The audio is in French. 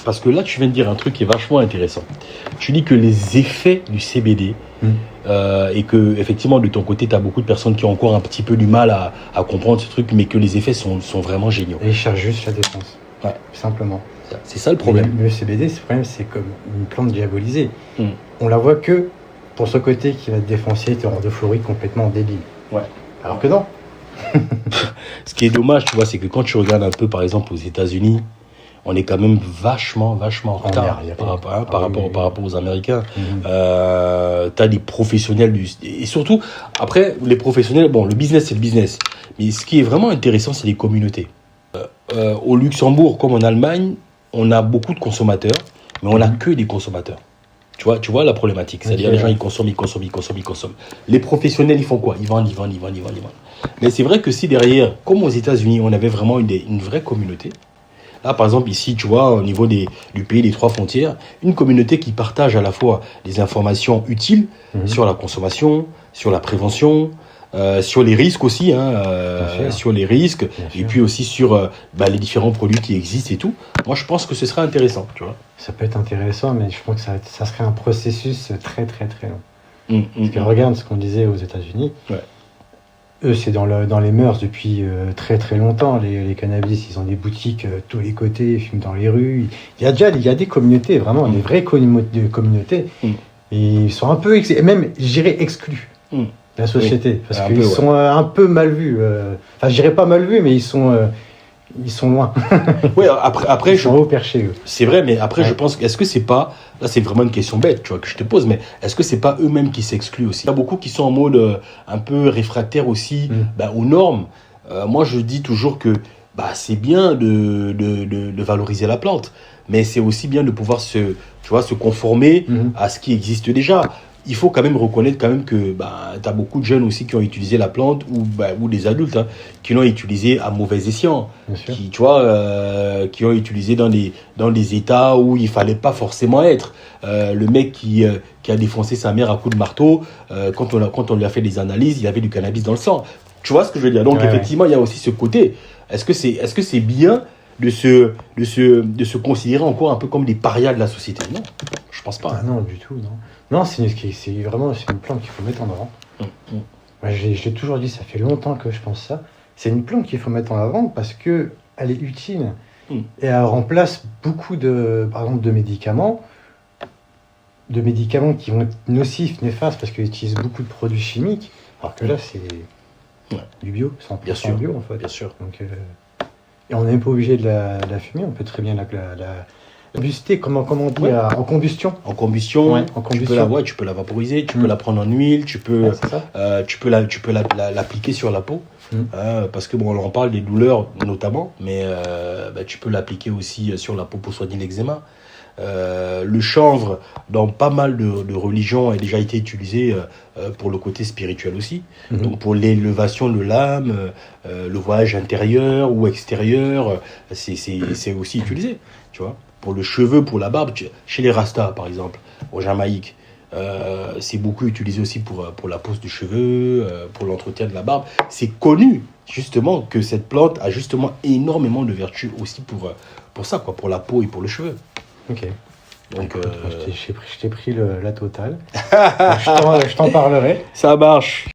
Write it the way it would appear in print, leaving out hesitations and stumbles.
parce que là, tu viens de dire un truc qui est vachement intéressant. Tu dis que les effets du CBD, et que, effectivement, de ton côté, tu as beaucoup de personnes qui ont encore un petit peu du mal à comprendre ce truc, mais que les effets sont vraiment géniaux. Et ils cherchent juste la défense. Ouais. Simplement. C'est ça le problème. Le CBD, le problème, c'est comme une plante diabolisée. On la voit que pour ce côté qui va te défoncer, te rendre euphorique complètement débile. Ouais. Alors que non. Ce qui est dommage, tu vois, c'est que quand tu regardes un peu, par exemple, aux États-Unis, on est quand même vachement en retard par rapport aux Américains. T'as des professionnels et surtout, après, les professionnels, bon, le business, c'est le business. Mais ce qui est vraiment intéressant, c'est les communautés. Au Luxembourg, comme en Allemagne, on a beaucoup de consommateurs, mais on n'a que des consommateurs. Tu vois la problématique. C'est-à-dire, les gens, ils consomment. Les professionnels, ils font quoi? Ils vendent. Mais c'est vrai que si derrière, comme aux États-Unis, on avait vraiment une vraie communauté. Là, par exemple, ici, tu vois, au niveau du pays des 3 frontières, une communauté qui partage à la fois des informations utiles sur la consommation, sur la prévention, sur les risques aussi, sur les risques, et puis aussi sur les différents produits qui existent et tout. Moi, je pense que ce serait intéressant, tu vois. Ça peut être intéressant, mais je pense que ça serait un processus très très très long. Parce que regarde ce qu'on disait aux États-Unis. Ouais. Eux, c'est dans les mœurs depuis très très longtemps. Les cannabis, ils ont des boutiques tous les côtés, ils fument dans les rues. Il y a des communautés, vraiment, des vraies communautés. Et ils sont un peu, même, je dirais, exclus de la société. Parce qu'ils sont un peu mal vus. Enfin, je dirais pas mal vus, mais ils sont loin. Oui, après ils sont haut perchés, eux. C'est vrai, mais après, je pense, est-ce que c'est pas, là c'est vraiment une question bête, tu vois, que je te pose, mais est-ce que c'est pas eux-mêmes qui s'excluent aussi? Il y a beaucoup qui sont en mode un peu réfractaire aussi aux normes. Moi, je dis toujours que c'est bien de valoriser la plante, mais c'est aussi bien de pouvoir se conformer à ce qui existe déjà. Il faut quand même reconnaître que tu as beaucoup de jeunes aussi qui ont utilisé la plante ou des adultes qui l'ont utilisé à mauvais escient, qui ont utilisé dans des états où il fallait pas forcément être. Le mec qui a défoncé sa mère à coups de marteau, quand on lui a fait des analyses, il avait du cannabis dans le sang. Tu vois ce que je veux dire? Donc effectivement, il y a aussi ce côté. Est-ce que c'est bien de se considérer encore un peu comme des parias de la société? Non, je pense pas. Ah non, du tout, non. Non, c'est vraiment une plante qu'il faut mettre en avant. Moi, je l'ai toujours dit, ça fait longtemps que je pense ça. C'est une plante qu'il faut mettre en avant parce que elle est utile et elle remplace beaucoup par exemple, de médicaments qui vont être nocifs, néfastes parce qu'ils utilisent beaucoup de produits chimiques. Alors que là, c'est du bio, 100% bio en fait. Bien sûr. Donc, et on n'est même pas obligé de la fumer, on peut très bien la buster, comment on dit, en combustion. En combustion, en combustion. Tu peux la vaporiser, tu peux la prendre en huile, tu peux l'appliquer sur la peau. Parce que on en parle des douleurs notamment, mais tu peux l'appliquer aussi sur la peau pour soigner l'eczéma. Le chanvre, dans pas mal de religions, a déjà été utilisé pour le côté spirituel aussi. Donc pour l'élevation de l'âme, le voyage intérieur ou extérieur, c'est aussi utilisé, tu vois. Pour le cheveu, pour la barbe, chez les Rastas par exemple, au Jamaïque, c'est beaucoup utilisé aussi pour la pousse du cheveu, pour l'entretien de la barbe. C'est connu justement que cette plante a justement énormément de vertus aussi pour ça, pour la peau et pour le cheveu. Ok. Donc, je t'ai pris la totale. Je t'en parlerai. Ça marche.